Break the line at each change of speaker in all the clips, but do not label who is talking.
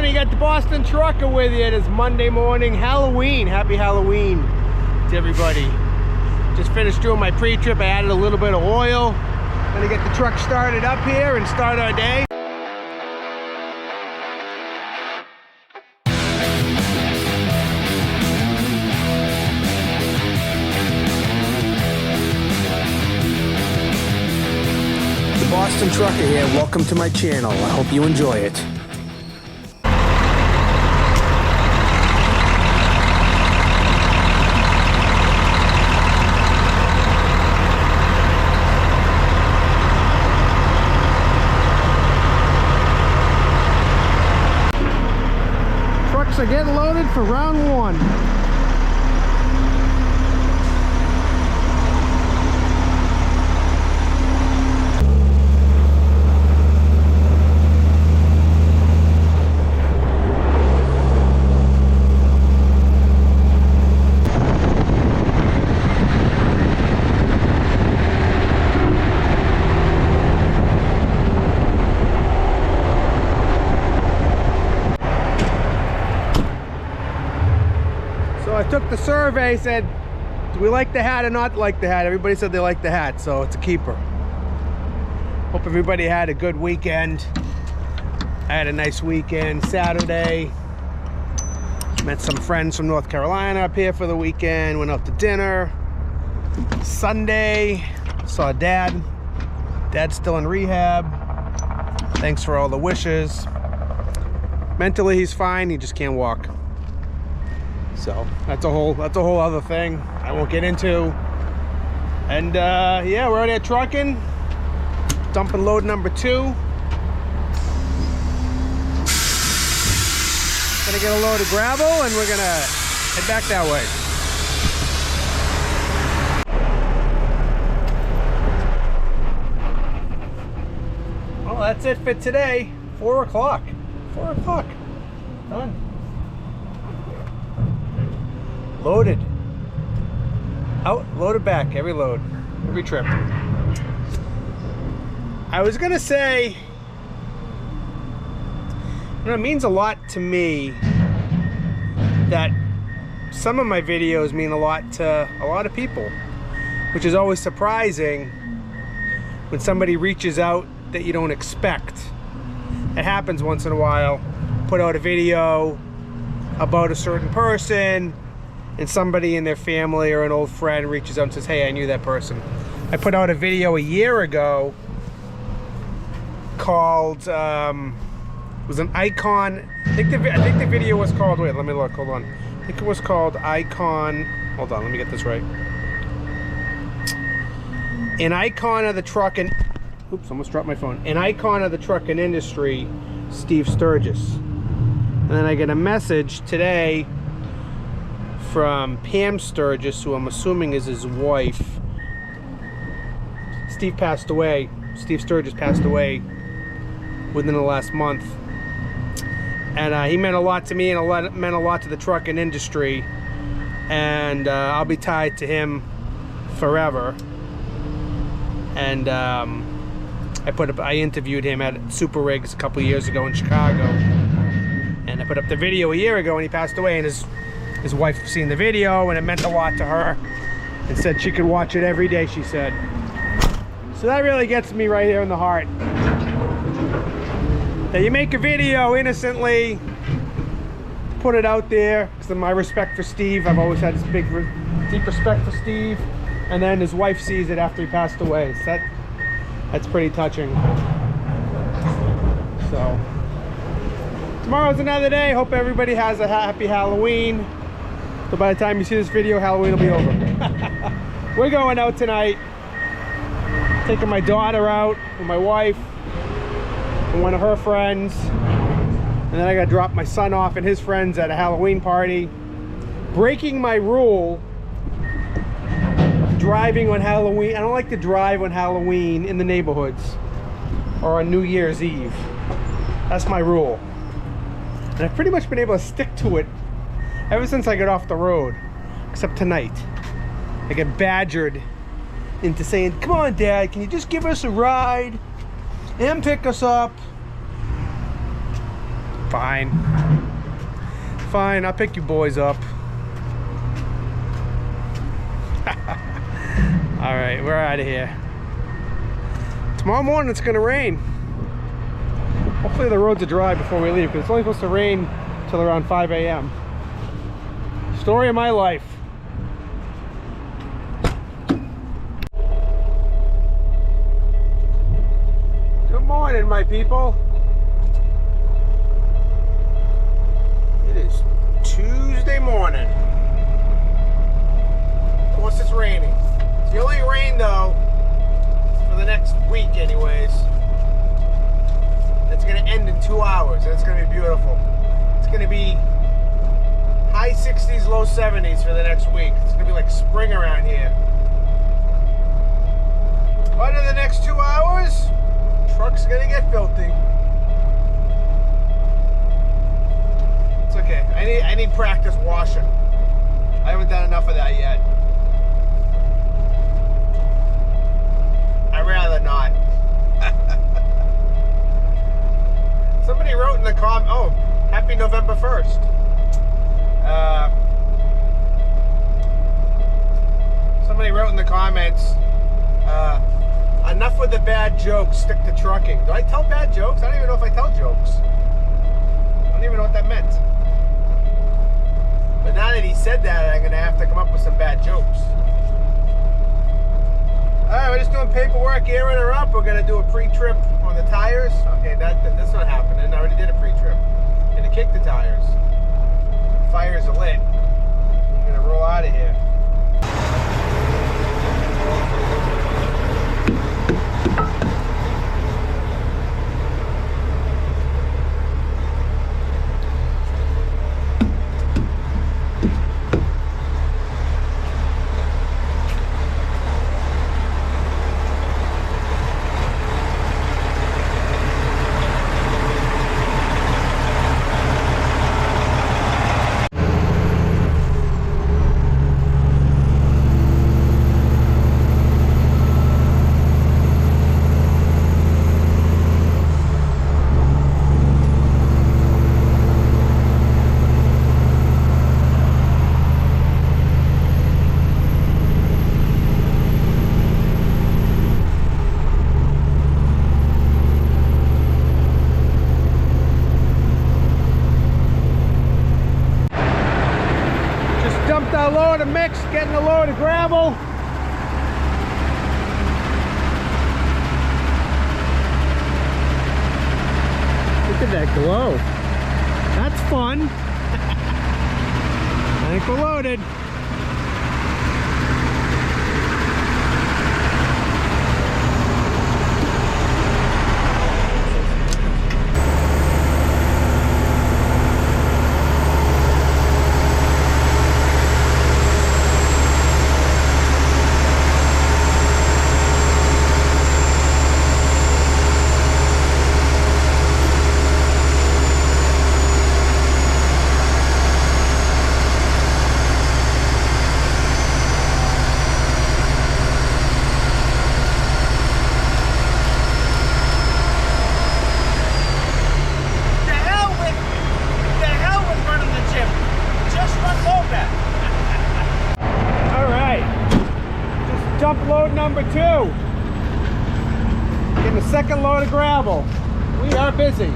on? You got the Boston Trucker with you. It is Monday morning, Halloween. Happy Halloween to everybody. Just finished doing my pre-trip. I added a little bit of oil. Gonna get the truck started up here and start our day. Boston Trucker here. Welcome to my channel. I hope you enjoy it. Trucks are getting loaded for round one. I took the survey, said, do we like the hat or not like the hat? Everybody said they like the hat, so it's a keeper. Hope everybody had a good weekend. I had a nice weekend. Saturday, met some friends from North Carolina up here for the weekend, went out to dinner. Sunday, saw Dad. Dad's still in rehab. Thanks for all the wishes. Mentally, he's fine, he just can't walk. So that's a whole other thing I won't get into. And yeah, we're out here trucking, dumping load number 2. Gonna get a load of gravel and we're gonna head back that way. Well, that's it for today. 4 o'clock. 4 o'clock. Done. Loaded. Out, loaded back, every load, every trip. I was gonna say, you know, it means a lot to me that some of my videos mean a lot to a lot of people, which is always surprising when somebody reaches out that you don't expect. It happens once in a while. Put out a video about a certain person, and somebody in their family or an old friend reaches out and says, hey, I knew that person. I put out a video a year ago called, was an icon. I think the video was called, wait, let me look, hold on. I think it was called Icon, hold on, let me get this right. An icon of the trucking, oops, almost dropped my phone. An icon of the trucking industry, Steve Sturgis. And then I get a message today from Pam Sturgis, who I'm assuming is his wife. Steve passed away. Steve Sturgis passed away within the last month. And he meant a lot to me and meant a lot to the trucking industry. And I'll be tied to him forever. And I interviewed him at Super Rigs a couple years ago in Chicago. And I put up the video a year ago and he passed away, and his wife seen the video and it meant a lot to her and said she could watch it every day, she said. So that really gets me right here in the heart. That you make a video innocently, put it out there, because of my respect for Steve. I've always had this deep respect for Steve. And then his wife sees it after he passed away. So that's pretty touching. So tomorrow's another day. Hope everybody has a happy Halloween. So by the time you see this video, Halloween will be over. We're going out tonight. Taking my daughter out with my wife and one of her friends. And then I gotta drop my son off and his friends at a Halloween party. Breaking my rule, driving on Halloween. I don't like to drive on Halloween in the neighborhoods or on New Year's Eve. That's my rule. And I've pretty much been able to stick to it ever since I got off the road, except tonight. I get badgered into saying, come on, Dad, can you just give us a ride and pick us up? Fine. Fine, I'll pick you boys up. Alright, we're out of here. Tomorrow morning it's gonna rain. Hopefully the roads are dry before we leave, because it's only supposed to rain till around 5 a.m. Story of my life. Good morning, my people. It is Tuesday morning. Of course it's raining. It's the only rain though for the next week anyways. It's gonna end in 2 hours and it's gonna be beautiful. It's gonna be high 60s, low 70s for the next week. It's gonna be like spring around here. But in the next 2 hours, truck's gonna get filthy. It's okay. I need practice washing. I haven't done enough of that yet. I'd rather not. Somebody wrote in the oh, happy November 1st. Somebody wrote in the comments, enough with the bad jokes, stick to trucking. Do I tell bad jokes? I don't even know if I tell jokes. I don't even know what that meant. But now that he said that, I'm gonna have to come up with some bad jokes. Alright, we're just doing paperwork, airing her up. We're gonna do a pre-trip on the tires. Okay, that's not happening. I already did a pre-trip. Gonna kick the tires. Fires are lit. I'm gonna roll out of here. Dumped our load of mix, getting a load of gravel. Look at that glow. That's fun. I think we're loaded. Dump load number 2. Getting a second load of gravel. We are busy.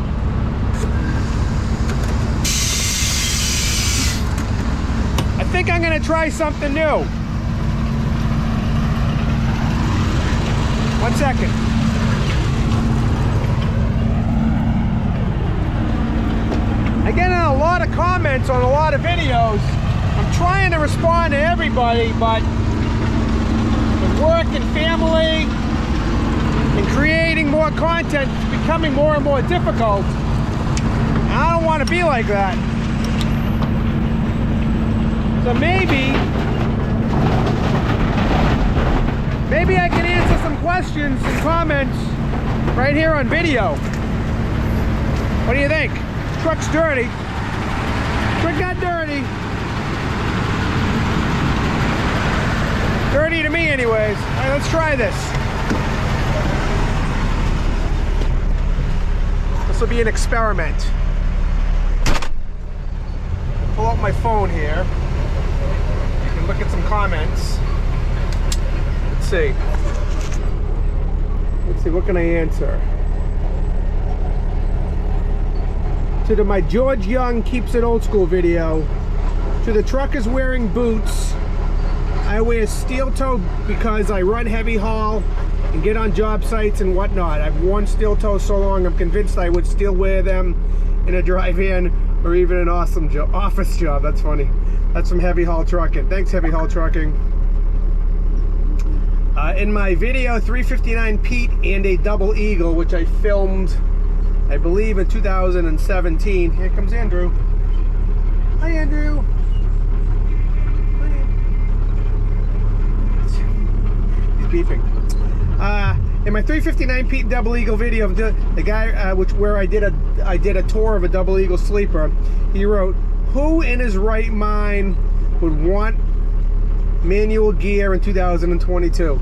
I think I'm gonna try something new. 1 second. I get a lot of comments on a lot of videos. I'm trying to respond to everybody, but work and family and creating more content is becoming more and more difficult. I don't want to be like that. So maybe I can answer some questions and comments right here on video. What do you think? Truck's dirty. Truck got dirty. Dirty to me anyways. All right, let's try this. This will be an experiment. pull out my phone here. You can look at some comments. Let's see. What can I answer? To my George Young Keeps It Old School video. To the truckers wearing boots. I wear steel toe because I run heavy haul and get on job sites and whatnot. I've worn steel toes so long I'm convinced I would still wear them in a drive-in or even an awesome office job. That's funny. That's from Heavy Haul Trucking. Thanks, Heavy Haul Trucking. In my video 359 Pete and a Double Eagle, which I filmed I believe in 2017. Here comes Andrew. Hi, Andrew. He's beeping. In my 359 Pete Double Eagle video, the guy where I did a tour of a Double Eagle sleeper, he wrote, "Who in his right mind would want manual gear in 2022?"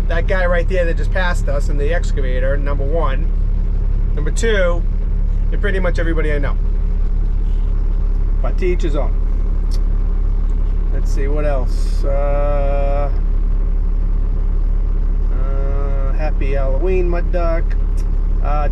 That guy right there that just passed us in the excavator, number one. Number two, and pretty much everybody I know. But to each his own. Let's see, what else? Happy Halloween, Mud Duck.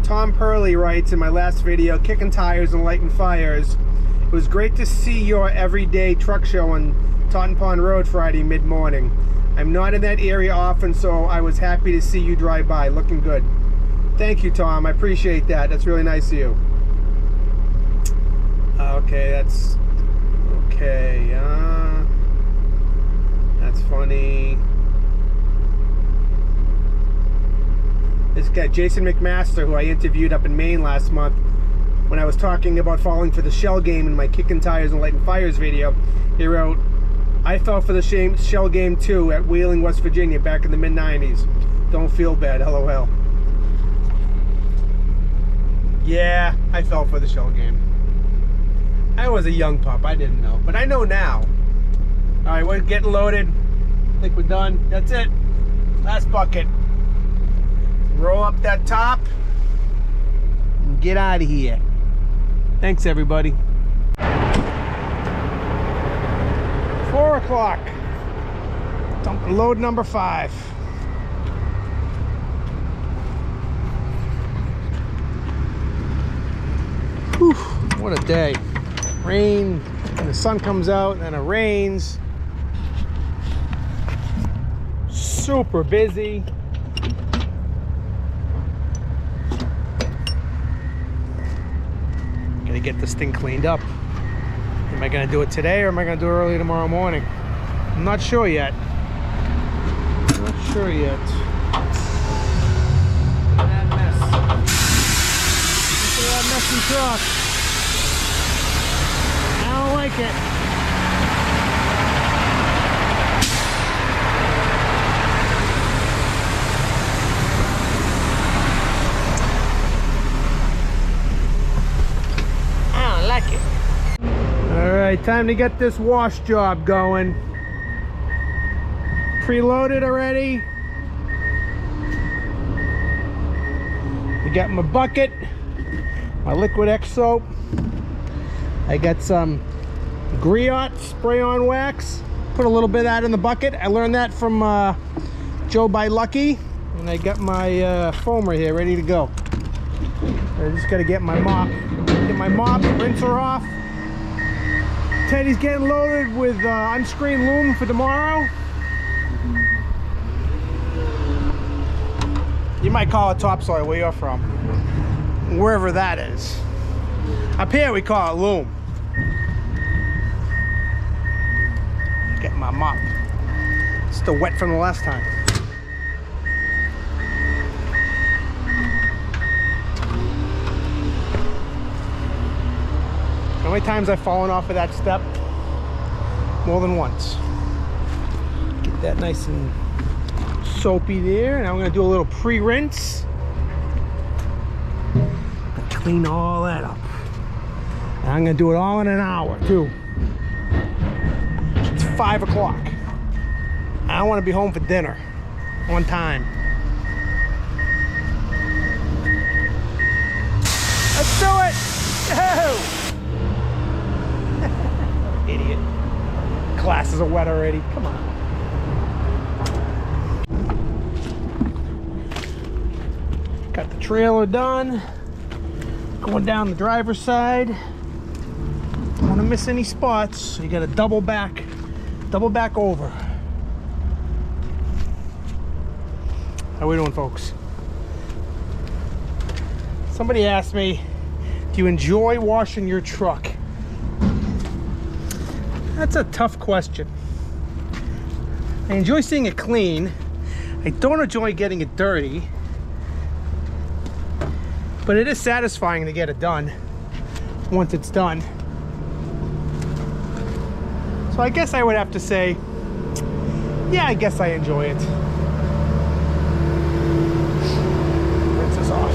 Tom Purley writes in my last video, Kicking Tires and Lighting Fires. It was great to see your everyday truck show on Taunton Pond Road Friday mid-morning. I'm not in that area often, so I was happy to see you drive by. Looking good. Thank you, Tom. I appreciate that. That's really nice of you. Okay, that's... Okay, that's funny. This guy, Jason McMaster, who I interviewed up in Maine last month, when I was talking about falling for the shell game in my Kicking Tires and Lighting Fires video, he wrote, "I fell for the shell game too at Wheeling, West Virginia back in the mid-90s. Don't feel bad, LOL." Yeah, I fell for the shell game. I was a young pup, I didn't know, but I know now. Alright, we're getting loaded. I think we're done. That's it. Last bucket. Roll up that top and get out of here. Thanks, everybody. 4 o'clock. Load number 5. Whew, what a day. Rain, and the sun comes out, and it rains. Super busy. Gotta get this thing cleaned up. Am I gonna do it today or am I gonna do it early tomorrow morning? I'm not sure yet. Not sure yet. Look at that mess. Look at that messy truck. I don't like it. I don't like it. Alright, time to get this wash job going. Preloaded already. I got my bucket, my Liquid X soap. I got some Griot spray-on wax. Put a little bit of that in the bucket. I learned that from Joe by Lucky. And I got my foamer here ready to go. I just gotta get my mop. Get my mop, rinse her off. Teddy's getting loaded with unscreened loom for tomorrow. You might call it topsoil where you're from. Wherever that is. Up here we call it loom. Get my mop. Still wet from the last time. How many times I've fallen off of that step? More than once. Get that nice and soapy there. Now I'm going to do a little pre-rinse. Clean all that up. And I'm going to do it all in an hour too. It's 5 o'clock. I want to be home for dinner on time. Let's do it! glasses are wet already. Come on. Got the trailer done. Going down the driver's side. Don't want to miss any spots, so you got to double back over. How we doing, folks? Somebody asked me, do you enjoy washing your truck? That's a tough question. I enjoy seeing it clean. I don't enjoy getting it dirty. But it is satisfying to get it done once it's done. So I guess I would have to say, yeah, I guess I enjoy it. Rinse this off.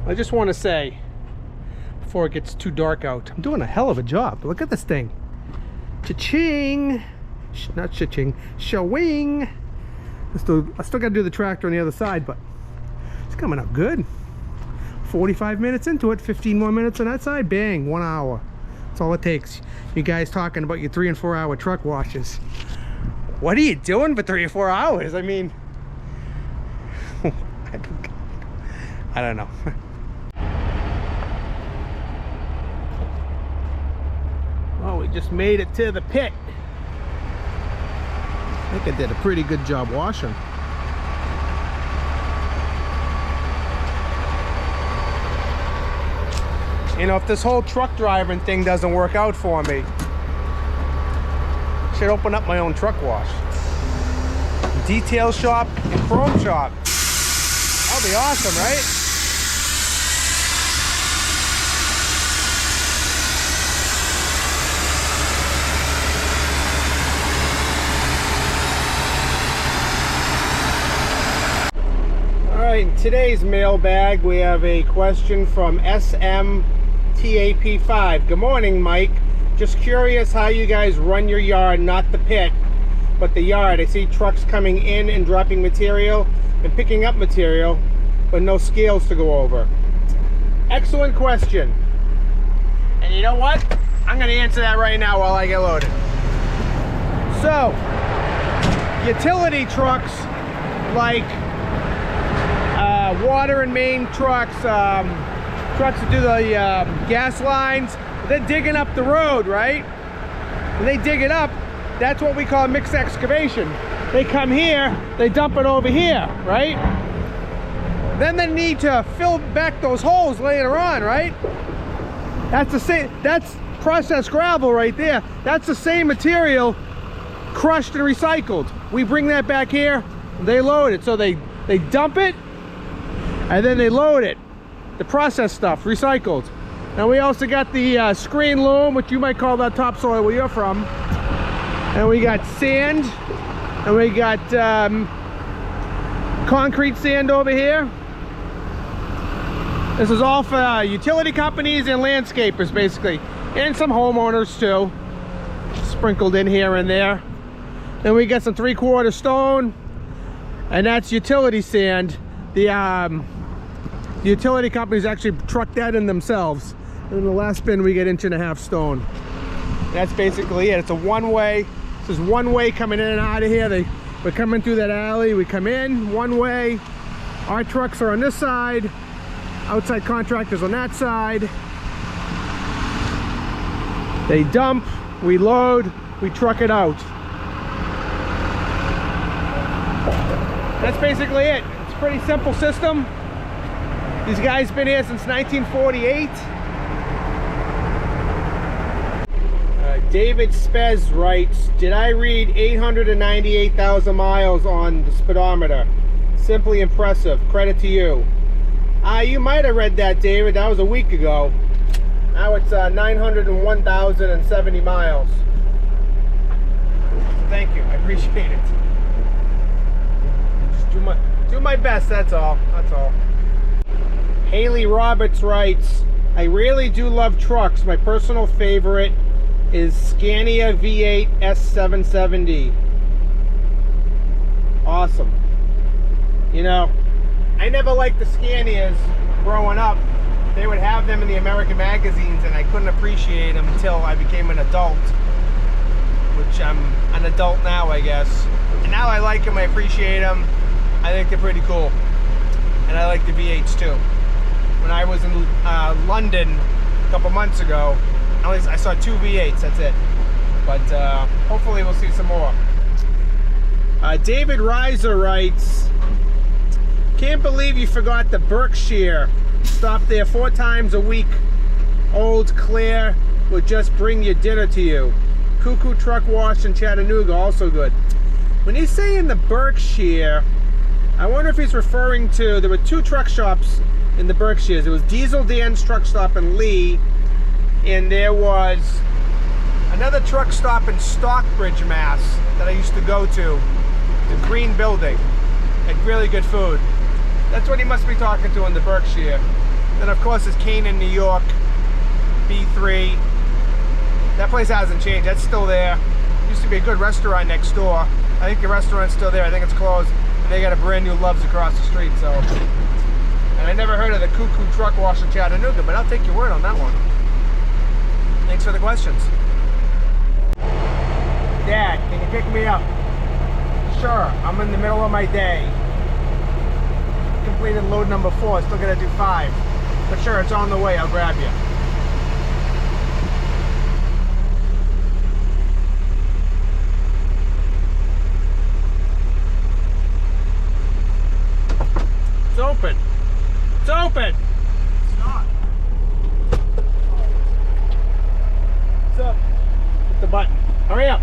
I just want to say, before it gets too dark out, I'm doing a hell of a job. Look at this thing. Cha-ching! Not cha-ching, showing! I still got to do the tractor on the other side, but it's coming up good. 45 minutes into it, 15 more minutes on that side, bang, 1 hour. That's all it takes. You guys talking about your 3 and 4 hour truck washes. What are you doing for 3 or 4 hours? I mean, I don't know. Oh, we just made it to the pit. I think I did a pretty good job washing. You know, if this whole truck driving thing doesn't work out for me, I should open up my own truck wash. Detail shop and chrome shop. That'll be awesome, right? In today's mailbag, we have a question from SMTAP5. Good morning, Mike. Just curious how you guys run your yard, not the pit, but the yard. I see trucks coming in and dropping material and picking up material, but no scales to go over. Excellent question. And you know what? I'm going to answer that right now while I get loaded. So, utility trucks like water and main trucks, trucks that do the gas lines, they're digging up the road, right? When they dig it up, that's what we call mixed excavation. They come here, they dump it over here, right? Then they need to fill back those holes later on, right? That's the same, that's processed gravel right there. That's the same material crushed and recycled. We bring that back here, they load it. So they dump it, and then they load it, the processed stuff, recycled. Now we also got the screen loam, which you might call that topsoil where you're from. And we got sand, and we got concrete sand over here. This is all for utility companies and landscapers, basically, and some homeowners too, sprinkled in here and there. Then we got some 3/4 stone, and that's utility sand. The utility companies actually truck that in themselves. And in the last bin we get 1.5 inch stone. That's basically it. It's a one-way. This is one way coming in and out of here. We're coming through that alley. We come in one way. Our trucks are on this side. Outside contractors on that side. They dump, we load, we truck it out. That's basically it. It's a pretty simple system. These guys been here since 1948. David Spez writes, did I read 898,000 miles on the speedometer? Simply impressive. Credit to you. You might have read that, David. That was a week ago. Now it's 901,070 miles. Thank you. I appreciate it. Just do my best, that's all. That's all. Haley Roberts writes, I really do love trucks. My personal favorite is Scania V8 S770. Awesome. You know, I never liked the Scanias growing up. They would have them in the American magazines and I couldn't appreciate them until I became an adult. which I'm an adult now, I guess. And now I like them, I appreciate them. I think they're pretty cool. And I like the V8s too. When I was in London a couple months ago, I saw 2 V8s, that's it. But hopefully we'll see some more. David Reiser writes, can't believe you forgot the Berkshire. Stop there 4 times a week. Old Claire would just bring your dinner to you. Cuckoo Truck Wash in Chattanooga, also good. When he's saying the Berkshire, I wonder if he's referring to, there were 2 truck shops in the Berkshires. It was Diesel Dan's truck stop in Lee, and there was another truck stop in Stockbridge, Mass, that I used to go to, the Green Building. Had really good food. That's what he must be talking to in the Berkshire. Then of course there's Canaan, New York, B3. That place hasn't changed, that's still there. Used to be a good restaurant next door. I think the restaurant's still there, I think it's closed. And they got a brand new Love's across the street, so. And I never heard of the Cuckoo Truck Wash in Chattanooga, but I'll take your word on that one. Thanks for the questions. Dad, can you pick me up? Sure, I'm in the middle of my day. Completed load number 4, still gotta do 5. But sure, it's on the way, I'll grab you. It's open. It's open. It's not. What's up? Hit the button. Hurry up.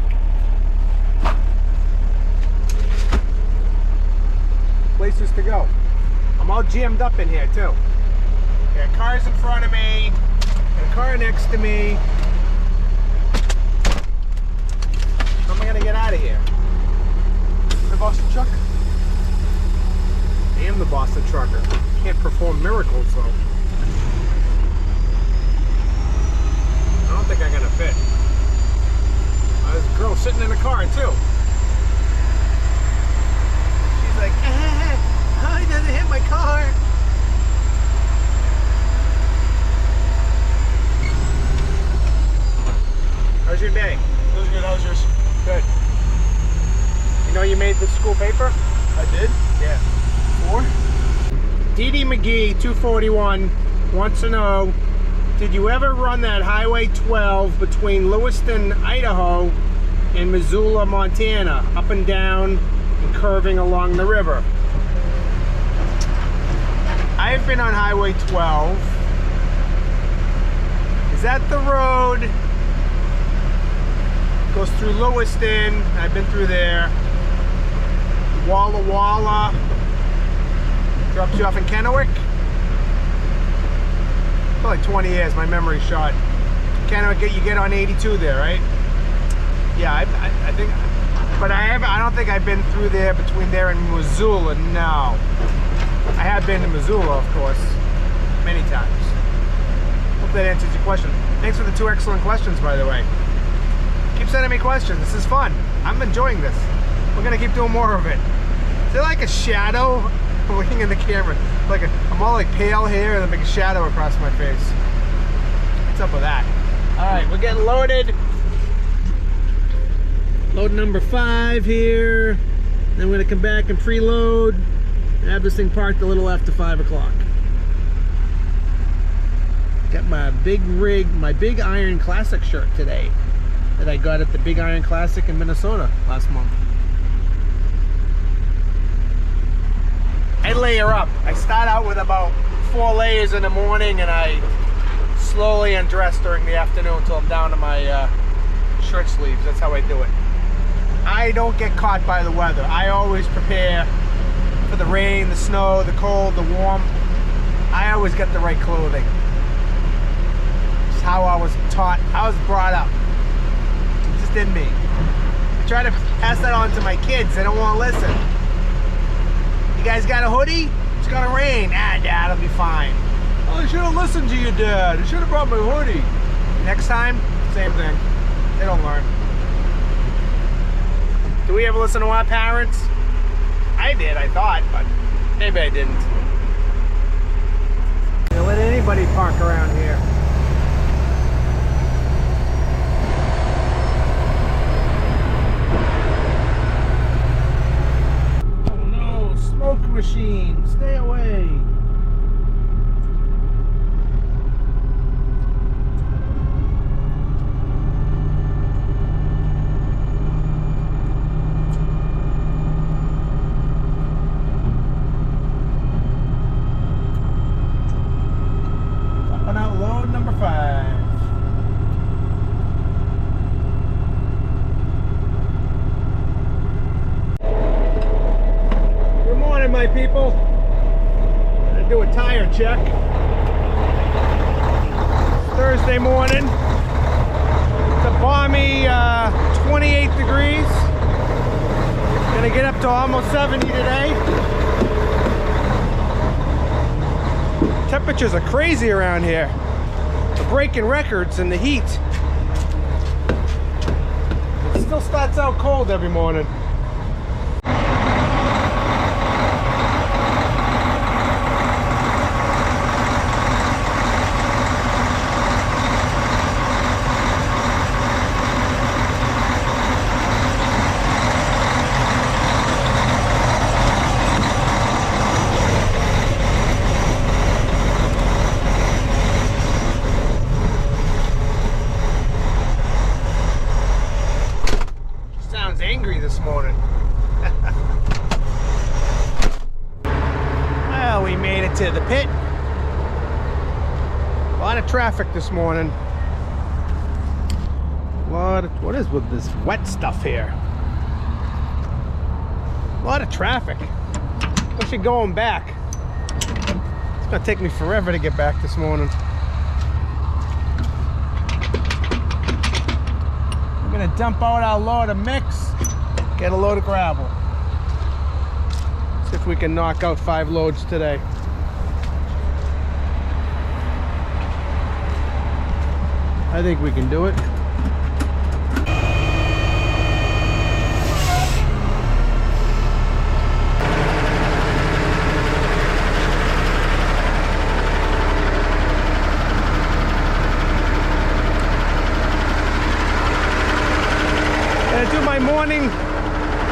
Places to go. I'm all jammed up in here too. Got cars in front of me. Got a car next to me. How am I gonna get out of here? The Boston truck? I am the Boston trucker. Can't perform miracles though. I don't think I'm gonna fit. There's a girl sitting in the car too. She's like, oh, he doesn't hit my car. How's your day?
It was good. How's yours?
Good. You know you made the school paper?
I did?
Yeah.
4?
D.D. McGee, 241, wants to know, did you ever run that Highway 12 between Lewiston, Idaho and Missoula, Montana, up and down and curving along the river? I've been on Highway 12. Is that the road? Goes through Lewiston. I've been through there. Walla Walla. Drops you off in Kennewick. For like 20 years, my memory's shot. Kennewick, you get on 82 there, right? Yeah, I think, but I don't think I've been through there between there and Missoula. No, I have been to Missoula, of course, many times. Hope that answers your question. Thanks for the 2 excellent questions, by the way. Keep sending me questions. This is fun. I'm enjoying this. We're gonna keep doing more of it. Is there like a shadow? I'm looking in the camera. Like I'm all like pale hair and then like a shadow across my face. What's up with that? All right, we're getting loaded. Load number 5 here. Then we're gonna come back and preload and have this thing parked a little after 5 o'clock. Got my big rig, my Big Iron Classic shirt today that I got at the Big Iron Classic in Minnesota last month. I layer up. I start out with about 4 layers in the morning and I slowly undress during the afternoon until I'm down to my shirt sleeves. That's how I do it. I don't get caught by the weather. I always prepare for the rain, the snow, the cold, the warm. I always get the right clothing. It's how I was taught. I was brought up. It's just in me. I try to pass that on to my kids. They don't want to listen. You guys got a hoodie? It's gonna rain. Ah, Dad, it'll be fine. Oh, I should have listened to you, Dad. I should have brought my hoodie. Next time, same thing. They don't learn. Do we ever listen to our parents? I did, I thought, but maybe I didn't. Don't let anybody park around here. machine. Stay away. Dumping out load number 5. My people, I'm gonna do a tire check. Thursday morning. It's a balmy 28 degrees. Gonna get up to almost 70 today. Temperatures are crazy around here. We're breaking records in the heat. It still starts out cold every morning. Angry this morning. Well, we made it to the pit. A lot of traffic this morning. What is with this wet stuff here? A lot of traffic. Especially going back. It's gonna take me forever to get back this morning. We're gonna dump out our load of mix. Get a load of gravel. See if we can knock out 5 loads today. I think we can do it.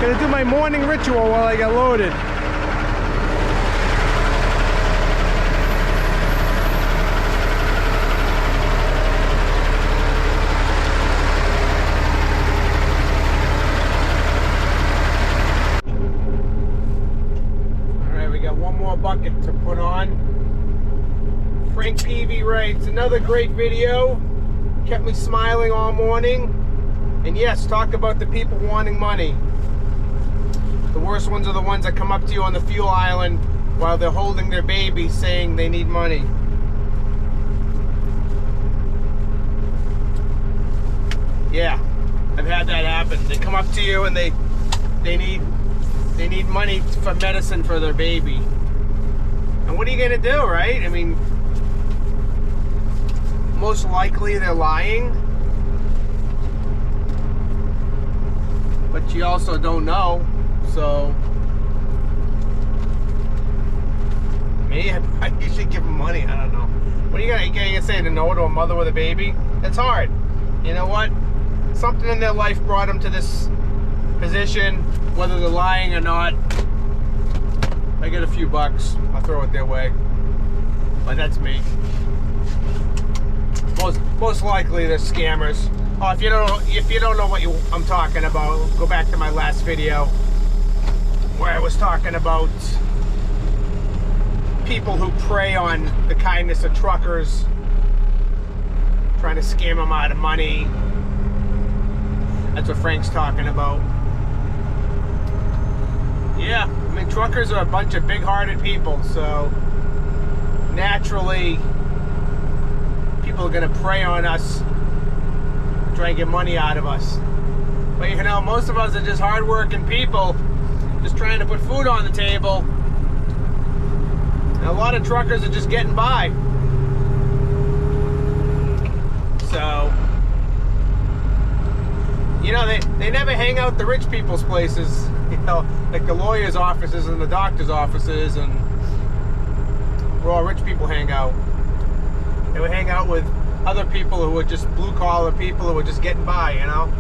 Gonna do my morning ritual while I get loaded. Alright, we got one more bucket to put on. Frank Peavy writes, another great video. Kept me smiling all morning. And yes, talk about the people wanting money. The worst ones are the ones that come up to you on the fuel island while they're holding their baby saying they need money. Yeah, I've had that happen. They come up to you and they need money for medicine for their baby. And what are you gonna do, right? I mean, most likely they're lying. But you also don't know. So maybe I usually give them money. I don't know. What are you gonna say to no to a mother with a baby? It's hard. You know what? Something in their life brought them to this position, whether they're lying or not. I get a few bucks, I'll throw it their way. But that's me. Most likely they're scammers. Oh, if you don't know what I'm talking about, go back to my last video where I was talking about people who prey on the kindness of truckers, trying to scam them out of money. That's what Frank's talking about. Yeah, I mean, truckers are a bunch of big-hearted people, so naturally people are gonna prey on us, try and get money out of us. But you know, most of us are just hard-working people, just trying to put food on the table. And a lot of truckers are just getting by. So, you know, they never hang out the rich people's places, you know, like the lawyers' offices and the doctor's offices, and where all rich people hang out. They would hang out with other people who are just blue-collar people who are just getting by, you know?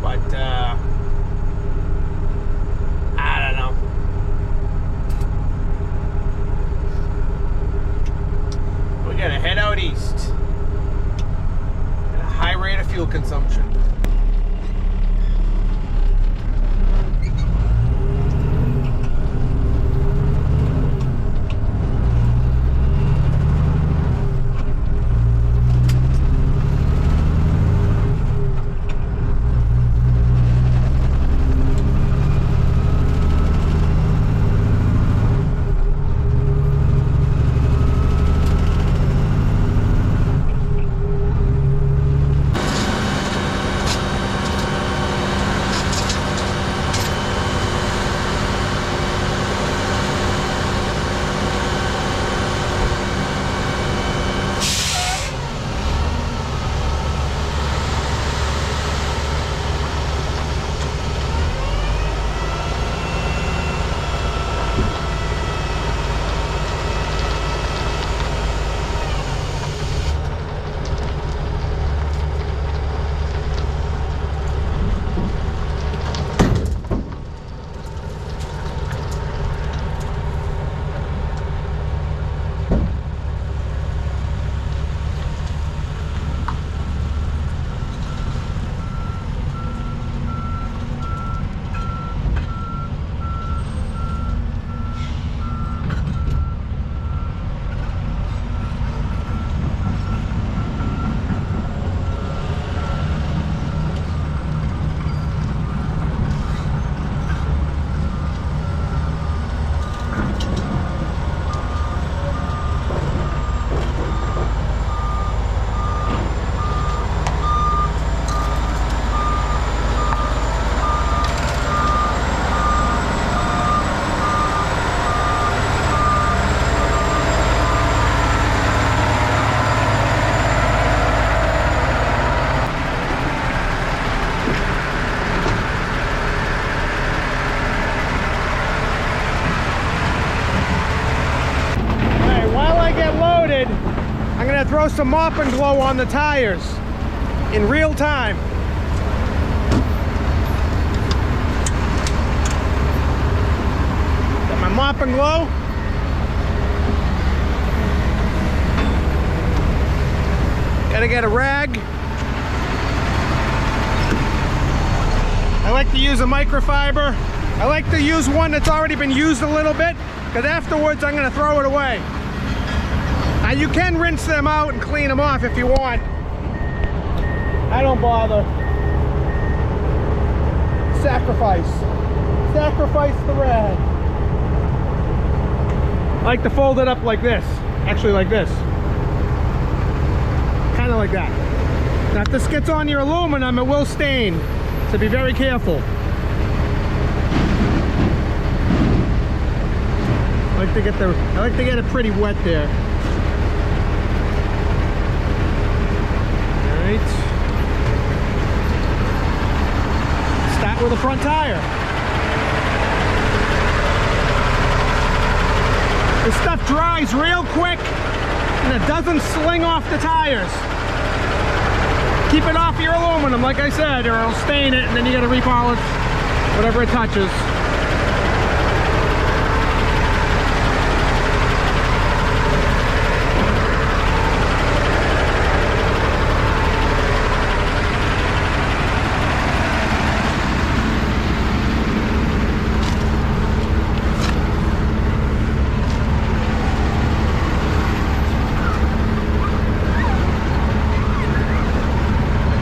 But, I don't know. loaded, I'm gonna throw some mop and glow on the tires in real time. Got my mop and glow. Gotta get a rag. I like to use a microfiber. I like to use one that's already been used a little bit, because afterwards I'm gonna throw it away. Now you can rinse them out and clean them off if you want. I don't bother. Sacrifice. Sacrifice the rag. I like to fold it up like this. Actually like this. Kind of like that. Now if this gets on your aluminum, it will stain. So be very careful. I like to get it pretty wet there. Alright. Start with the front tire. This stuff dries real quick and it doesn't sling off the tires. Keep it off your aluminum, like I said, or it'll stain it, and then you gotta repolish whatever it touches.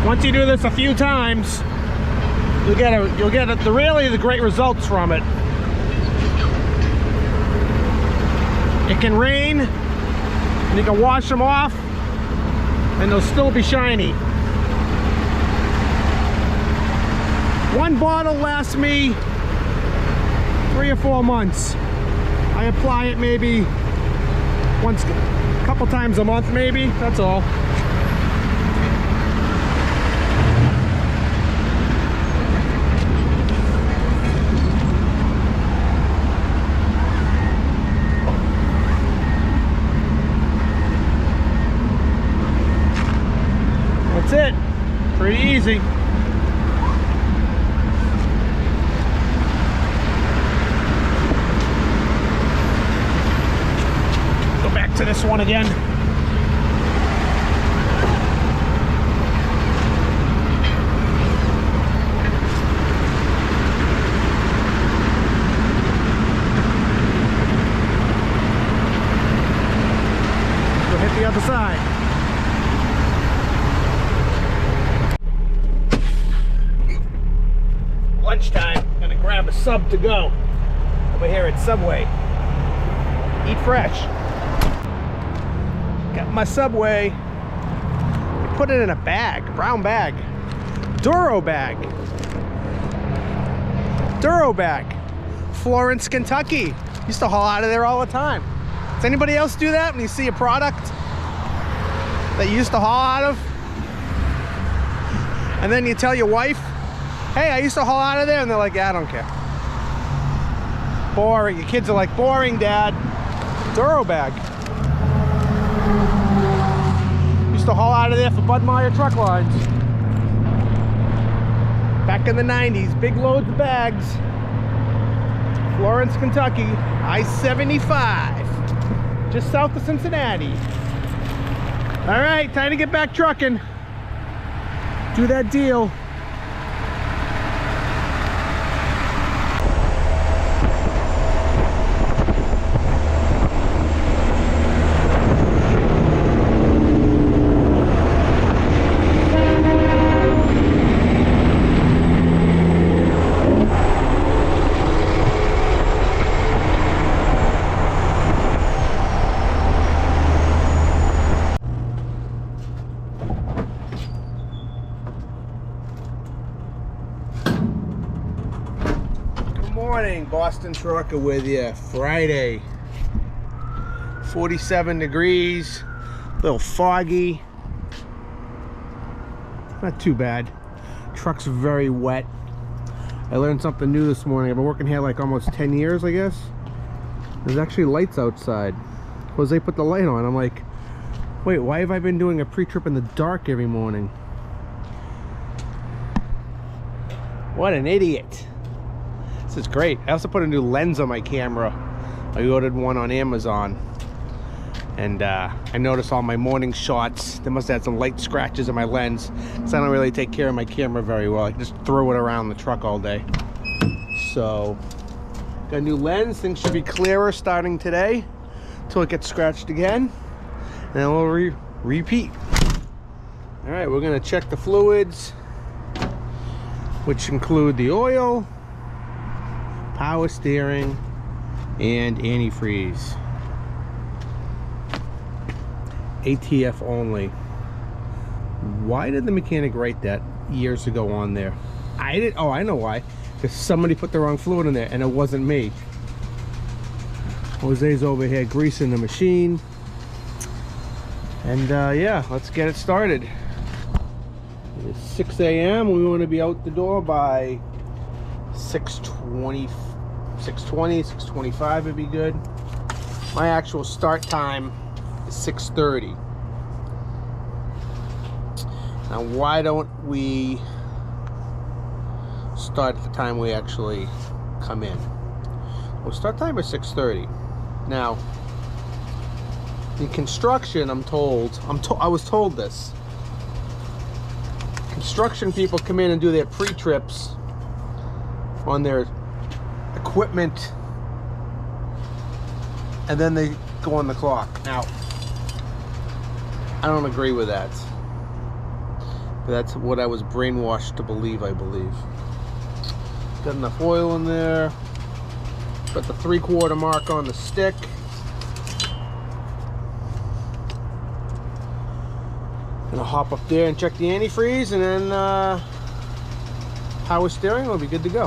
Once you do this a few times, you'll get the great results from it. It can rain, and you can wash them off, and they'll still be shiny. One bottle lasts me 3 or 4 months. I apply it maybe a couple times a month, maybe. That's all. That's it. Pretty easy. Go back to this one again. Go hit the other side. Lunchtime, I'm gonna grab a sub to go over here at Subway. Eat fresh. Got my Subway. Put it in a bag, brown bag. Duro bag. Duro bag. Florence, Kentucky. Used to haul out of there all the time. Does anybody else do that when you see a product that you used to haul out of? And then you tell your wife, hey, I used to haul out of there, and they're like, yeah, I don't care. Boring. Your kids are like, boring, Dad. Duro bag. Used to haul out of there for Bud Meyer truck lines. Back in the 90s, big loads of bags. Florence, Kentucky, I-75, just south of Cincinnati. All right, time to get back trucking. Do that deal. Morning, Boston Trucker with you. Friday, 47 degrees, a little foggy, not too bad. Truck's very wet. I learned something new this morning. I've been working here like almost 10 years, I guess. There's actually lights outside. Jose put the light on. I'm like, Wait, why have I been doing a pre-trip in the dark every morning? What an idiot. This is great. I also put a new lens on my camera. I ordered one on Amazon. And I noticed all my morning shots, they must have had some light scratches on my lens, because I don't really take care of my camera very well. I just throw it around the truck all day. So, got a new lens. Things should be clearer starting today until it gets scratched again. And then we'll repeat. All right, we're gonna check the fluids, which include the oil, power steering, and antifreeze. ATF only. Why did the mechanic write that years ago on there? Oh, I know why. Because somebody put the wrong fluid in there and it wasn't me. Jose's over here greasing the machine. And yeah, let's get it started. It's 6 a.m. We want to be out the door by 6:20, 6:25 would be good. My actual start time is 6:30. Now, why don't we start at the time we actually come in? Well, start time is 6:30. Now, in construction, I was told this. Construction people come in and do their pre-trips on their equipment, and then they go on the clock. Now, I don't agree with that. But that's what I was brainwashed to believe, I believe. Got enough oil in there. Got the 3/4 mark on the stick. Gonna hop up there and check the antifreeze, and then power steering will be good to go.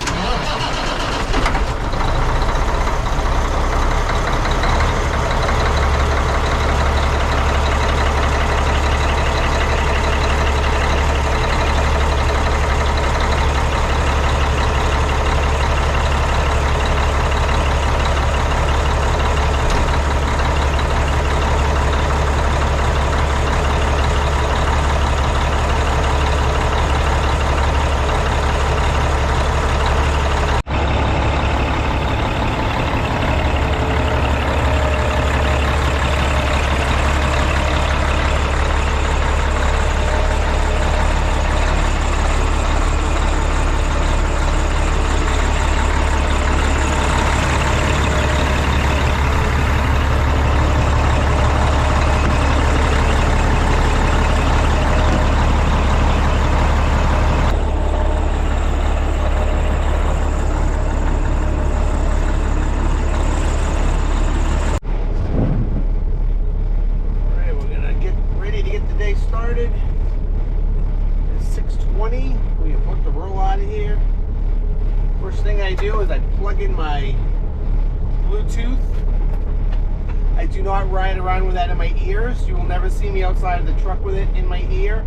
I do not ride around with that in my ears. You will never see me outside of the truck with it in my ear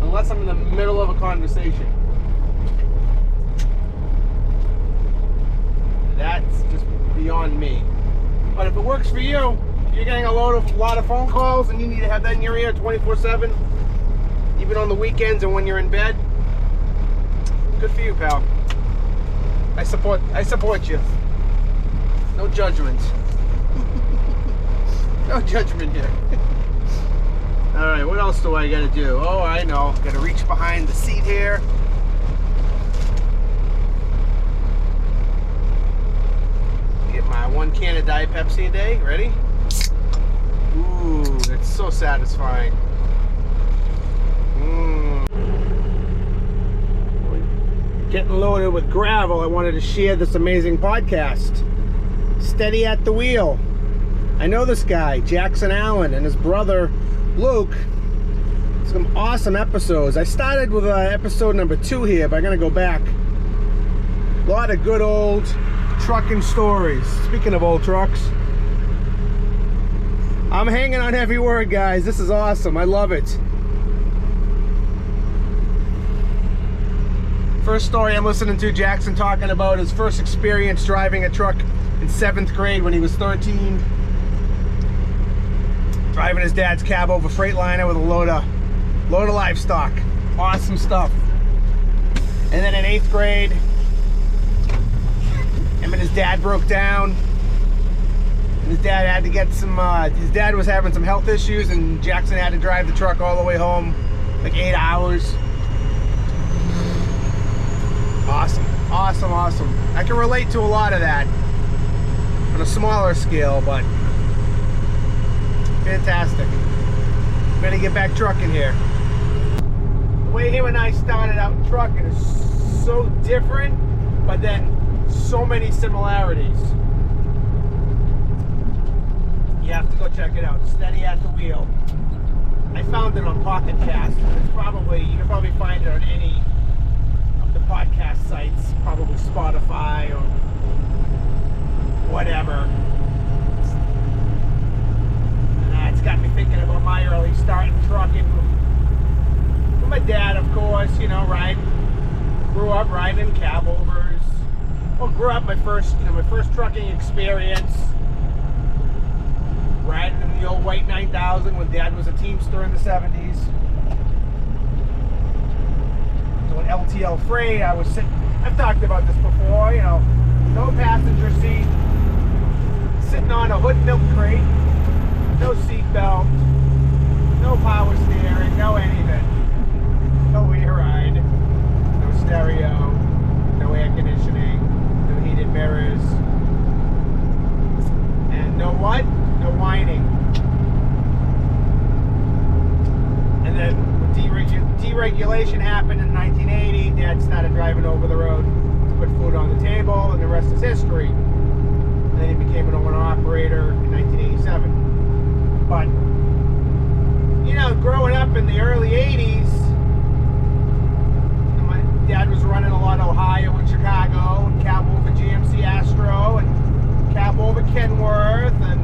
unless I'm in the middle of a conversation. That's just beyond me. But if it works for you, if you're getting a lot of phone calls and you need to have that in your ear 24/7, even on the weekends and when you're in bed, good for you, pal. I support you. No judgment. No judgment here. Alright, what else do I gotta do? Oh, I know. Gotta reach behind the seat here. Get my 1 can of Diet Pepsi a day. Ready? Ooh, that's so satisfying. Getting loaded with gravel, I wanted to share this amazing podcast. Steady at the Wheel. I know this guy, Jackson Allen, and his brother, Luke. Some awesome episodes. I started with episode number 2 here, but I'm going to go back. A lot of good old trucking stories. Speaking of old trucks, I'm hanging on every word, guys. This is awesome. I love it. First story I'm listening to Jackson talking about his first experience driving a truck in 7th grade when he was 13 Driving his dad's cab over Freightliner with a load of livestock. Awesome stuff. And then in 8th grade, him and his dad broke down. And his dad had to get some, his dad was having some health issues, and Jackson had to drive the truck all the way home, like 8 hours. Awesome, awesome, awesome. I can relate to a lot of that on a smaller scale, but fantastic. Better get back trucking here. The way him and I started out trucking is so different, but then so many similarities. You have to go check it out. Steady at the Wheel. I found it on Pocket Cast. It's probably, you can probably find it on any of the podcast sites, probably Spotify or whatever. And it's got me thinking about my early start in trucking. With my dad, of course, you know, grew up riding in cab overs. Well, grew up my first trucking experience riding in the old white 9000 when Dad was a Teamster in the 70s. So an LTL freight, I was sitting, I've talked about this before, you know, no passenger seat, sitting on a hood milk crate, no seat belt, no power steering, no anything. No rear ride, no stereo, no air conditioning, no heated mirrors, and no what? No whining. And then when deregulation happened in 1980, Dad started driving over the road to put food on the table, and the rest is history. And then he became an owner-operator in 1987. But, you know, growing up in the early 80s, my dad was running a lot of Ohio and Chicago, and cab over GMC Astro, and cab over Kenworth, and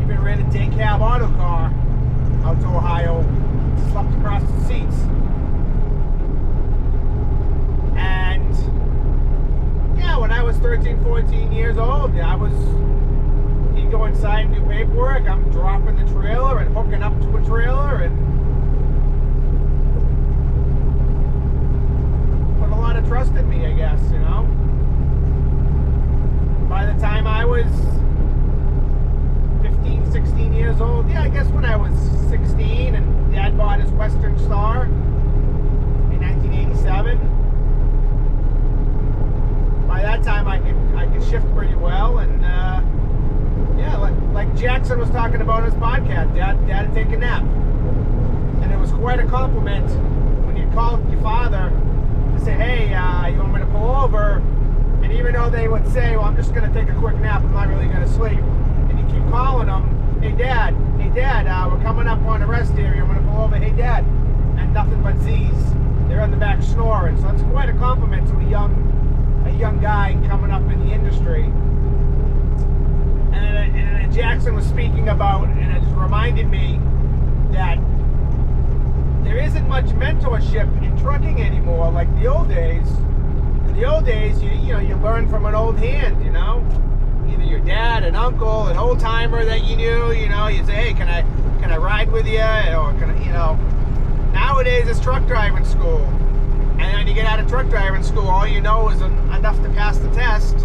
even ran a day cab auto car out to Ohio, slept across the seats. And yeah, when I was 13, 14 years old, he'd go inside and do paperwork. I'm dropping the trailer and hooking up to a trailer, and put a lot of trust in me, I guess, you know. By the time I was 15, 16 years old, yeah, I guess when I was 16 and Dad bought his Western Star in 1987, by that time I could shift pretty well, and yeah, like Jackson was talking about in his podcast, Dad had taken a nap, and it was quite a compliment when you called your father to say, hey, you want me to pull over? And even though they would say, well, I'm just going to take a quick nap, I'm not really going to sleep, and you keep calling them, hey Dad, we're coming up on the rest area, I'm going to pull over, hey Dad, and nothing but Z's. They're in the back snoring, so that's quite a compliment to a young guy coming up in the industry. And Jackson was speaking about, and it just reminded me that there isn't much mentorship in trucking anymore like the old days. In the old days, you know, you learn from an old hand, you know, either your dad, an uncle, an old timer that you knew, you know, you say, hey, can I ride with you, or can I, you know. Nowadays it's truck driving school, and when you get out of truck driving school, all you know is enough to pass the test,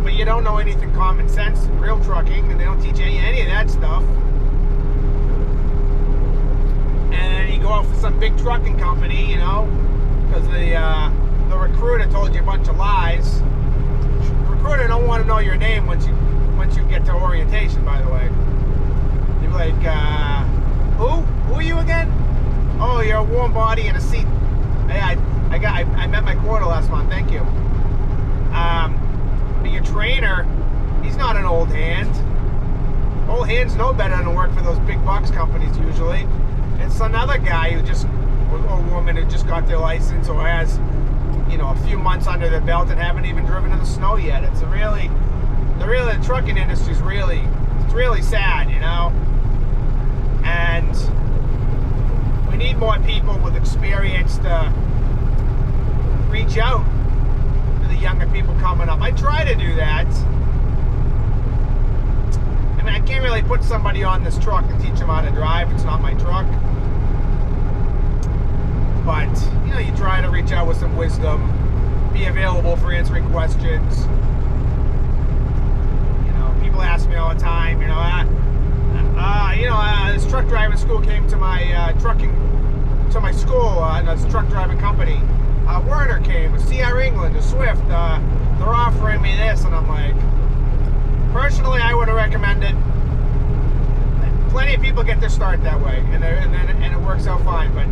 but you don't know anything common sense in real trucking, and they don't teach you any of that stuff. And then you go out for some big trucking company, you know, because the recruiter told you a bunch of lies. The recruiter don't want to know your name once you get to orientation, by the way. They're like, who are you again? Oh, you're a warm body in a seat. Hey, I met my quota last month, thank you. But your trainer, he's not an old hand. Old hands know better than to work for those big box companies usually. It's another guy or woman who just got their license or has, you know, a few months under their belt and haven't even driven in the snow yet. It's the trucking industry is really sad, you know. And we need more people with experience to reach out to the younger people coming up. I try to do that. I mean, I can't really put somebody on this truck and teach them how to drive. It's not my truck. But, you know, you try to reach out with some wisdom, be available for answering questions. You know, people ask me all the time, you know, this truck driving school came to my school, this truck driving company. Werner came, CR England, Swift, they're offering me this, and I'm like, personally, I would have recommended. Plenty of people get their start that way, and it works out fine, but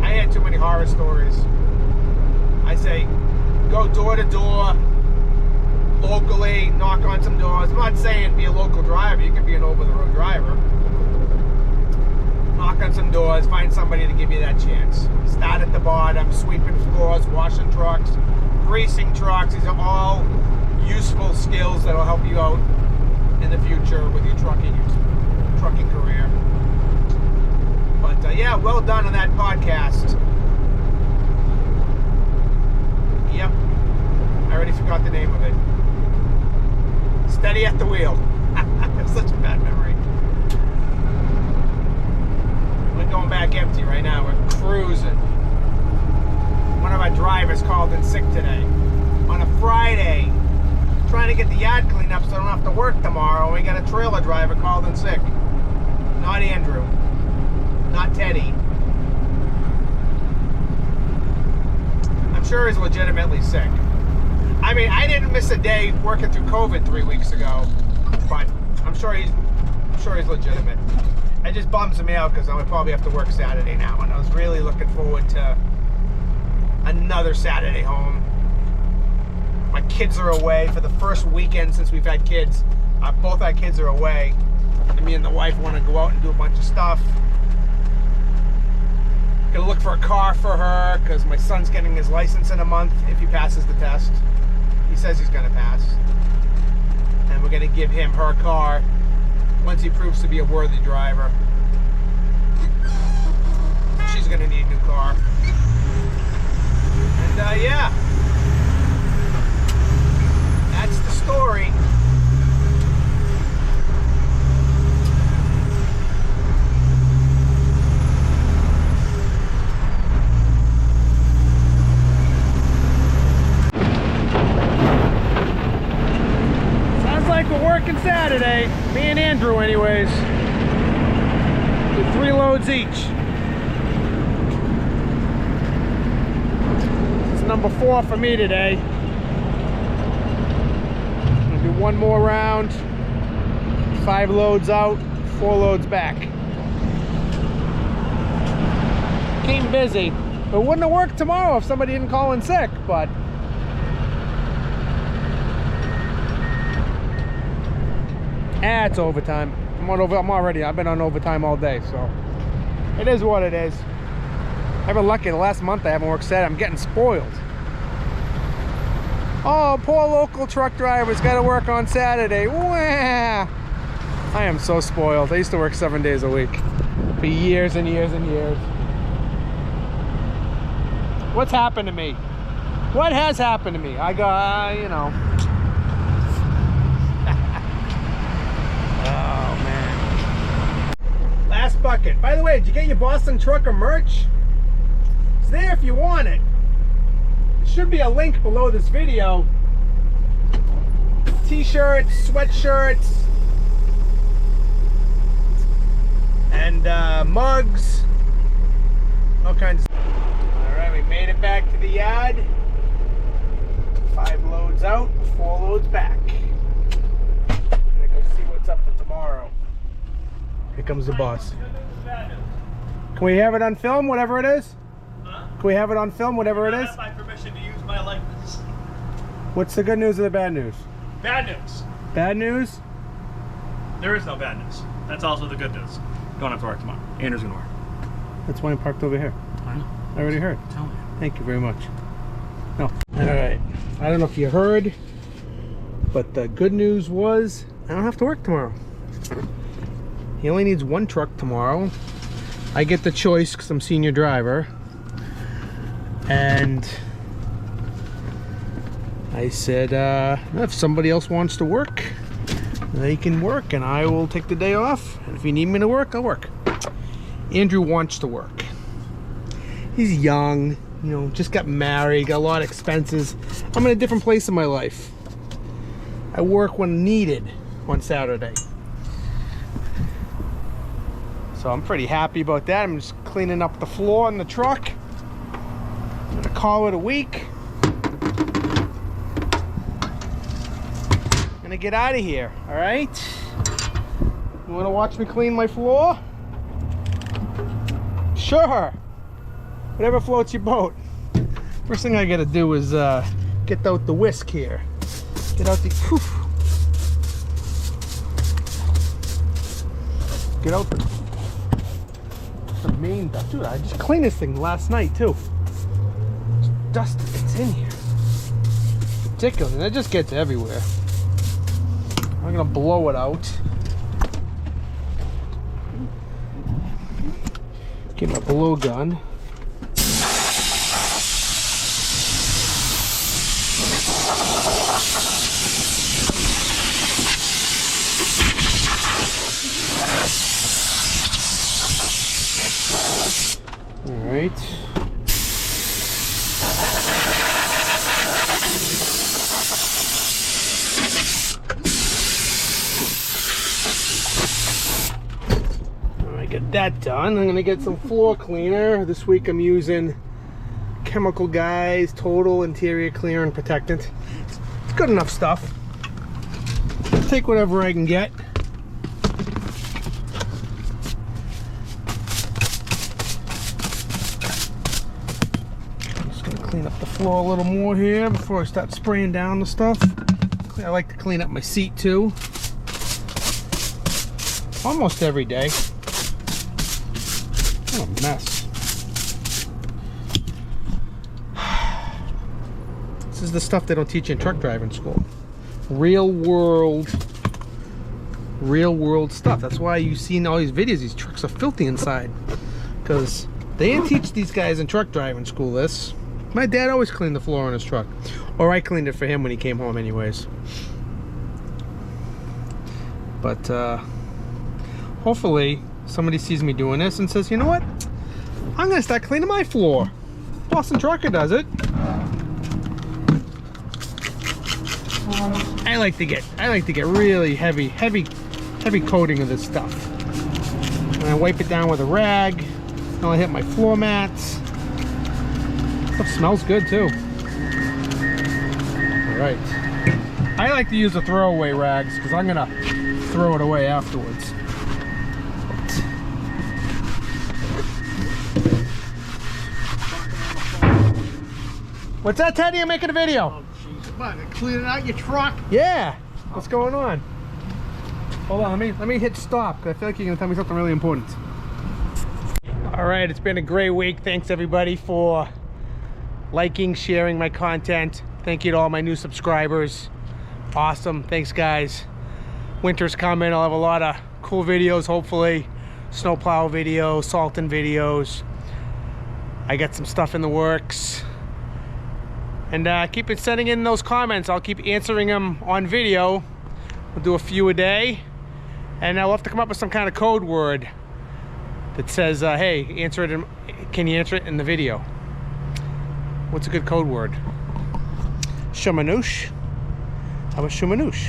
I had too many horror stories. I say, go door to door, locally, knock on some doors. I'm not saying be a local driver, you can be an over-the-road driver. Knock on some doors, find somebody to give you that chance. Start at the bottom, sweeping floors, washing trucks, greasing trucks. These are all useful skills that will help you out in the future with your trucking career. But yeah, well done on that podcast. Yep, I already forgot the name of it. Steady at the wheel. That's such a bad memory. We're going back empty right now. We're cruising. One of our drivers called in sick today. On a Friday, trying to get the yard cleaned up so I don't have to work tomorrow. We got a trailer driver called in sick. Not Andrew. Not Teddy. I'm sure he's legitimately sick. I mean, I didn't miss a day working through COVID 3 weeks ago, but I'm sure he's legitimate. It just bums me out because I would probably have to work Saturday now, and I was really looking forward to another Saturday home. My kids are away for the first weekend since we've had kids. Both our kids are away, and me and the wife want to go out and do a bunch of stuff. Gonna look for a car for her because my son's getting his license in a month if he passes the test. He says he's gonna pass. And we're gonna give him her car once he proves to be a worthy driver. She's gonna need a new car. And yeah, that's the story. Working Saturday, me and Andrew anyways, with 3 loads each. This is number 4 for me today. I'm gonna do one more round, 5 loads out, 4 loads back. Came busy, but it wouldn't have worked tomorrow if somebody didn't call in sick, but it's overtime. I've been on overtime all day, so it is what it is. I've been lucky. The last month I haven't worked Saturday. I'm getting spoiled. Oh, poor local truck drivers got to work on Saturday. Wah! I am so spoiled. I used to work 7 days a week for years and years and years. What's happened to me? What has happened to me? I got, you know. Oh, man. Last bucket. By the way, did you get your Boston Trucker merch? It's there if you want it. There should be a link below this video. T-shirts, sweatshirts, and mugs. All kinds of stuff. Alright, we made it back to the yard. 5 loads out, 4 loads back. Up for tomorrow. Here comes the boss. Can we have it on film, whatever it is? Huh? Can we have it on film, whatever it is?
I have my permission to use my likeness.
What's the good news or the bad news?
Bad news.
Bad news?
There is no bad news. That's also the good news. Don't have to work tomorrow. Andrew's gonna work.
That's why I'm parked over here.
I know.
I already heard.
Tell me.
Thank you very much. No. Alright. I don't know if you heard, but the good news was I don't have to work tomorrow. He only needs 1 truck tomorrow. I get the choice because I'm senior driver. And I said, if somebody else wants to work, they can work and I will take the day off. And if you need me to work, I'll work. Andrew wants to work. He's young, you know, just got married, got a lot of expenses. I'm in a different place in my life. I work when needed on Saturday. So I'm pretty happy about that. I'm just cleaning up the floor in the truck. I'm gonna call it a week. I'm gonna get out of here, all right? You wanna watch me clean my floor? Sure. Whatever floats your boat. First thing I gotta do is get out the whisk here. Get out the, whew. Get out the main dust. Dude, I just cleaned this thing last night too. There's dust that's in here. It's ridiculous, and it just gets everywhere. I'm gonna blow it out. Get my blow gun. All right. Get that done. I'm gonna get some floor cleaner. This week I'm using Chemical Guys Total Interior Clear and Protectant. It's good enough stuff. Take whatever I can get. Just gonna clean up the floor a little more here before I start spraying down the stuff. I like to clean up my seat too. Almost every day. What a mess. This is the stuff they don't teach you in truck driving school. Real world stuff. That's why you've seen all these videos. These trucks are filthy inside. Because they didn't teach these guys in truck driving school this. My dad always cleaned the floor on his truck. Or I cleaned it for him when he came home anyways. But hopefully somebody sees me doing this and says, you know what? I'm gonna start cleaning my floor. Boston Trucker does it. I like to get really heavy coating of this stuff. And I wipe it down with a rag. Then I hit my floor mats. Stuff smells good too. All right. I like to use the throwaway rags because I'm gonna throw it away afterwards. What's that, Teddy? I'm making a video.
Oh, jeez. What? Cleaning out your truck?
Yeah. What's going on? Hold on. Let me hit stop because I feel like you're gonna tell me something really important. All right. It's been a great week. Thanks everybody for liking, sharing my content. Thank you to all my new subscribers. Awesome. Thanks, guys. Winter's coming. I'll have a lot of cool videos. Hopefully, snowplow videos, salting videos. I got some stuff in the works. And keep sending in those comments. I'll keep answering them on video. We'll do a few a day. And I'll have to come up with some kind of code word that says, hey, answer it. Can you answer it in the video? What's a good code word? Shumanoosh? How about Shumanoosh?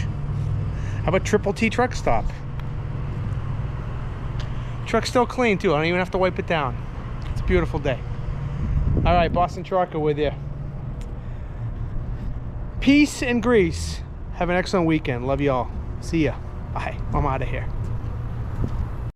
How about Triple T Truck Stop? Truck's still clean too. I don't even have to wipe it down. It's a beautiful day. All right, Boston Trucker with you. Peace and grease. Have an excellent weekend. Love you all. See ya. Bye. I'm out of here.